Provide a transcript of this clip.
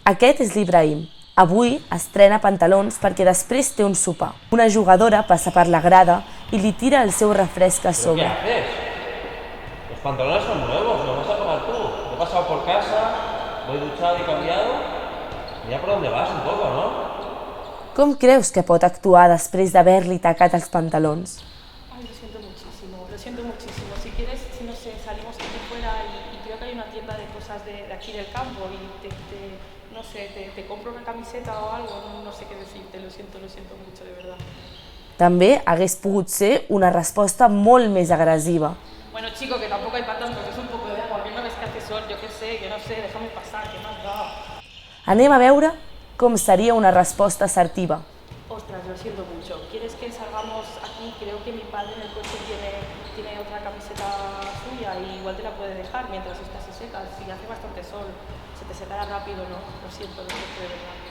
Aquest és l'Ibrahim. Avui estrena pantalons perquè després té un sopar. Una jugadora passa per la grada i li tira el seu refresc a sobre. ¿Pero qué haces? Los pantalones son nuevos, los vas a pagar tú. He pasado por casa, voy duchado y cambiado. Mira por dónde vas un poco, ¿no? Com creus que pot actuar després d'haver-li tacat els pantalons? Ay, lo siento muchísimo, lo siento muchísimo. Si quieres, no sé, salimos aquí fuera y creo que hay una tienda de cosas de aquí del campo y no sé, te compro una camiseta o algo, no sé qué decirte, lo siento mucho, de verdad. També hagués pogut ser una resposta molt més agressiva. Bueno, chico, que tampoco hay para tanto, que es un poco de agua, que no ves que hace sol, yo qué sé, que no sé, déjame pasar, que me has dado. Anem a veure com seria una resposta assertiva. Ostras, lo siento mucho. ¿Quieres que salgamos aquí? Creo que mi padre en el coche tiene otra camiseta suya y igual te la puede dejar mientras esta se seca. Si hace bastante sol, se te secará rápido, ¿no? Lo siento de verdad.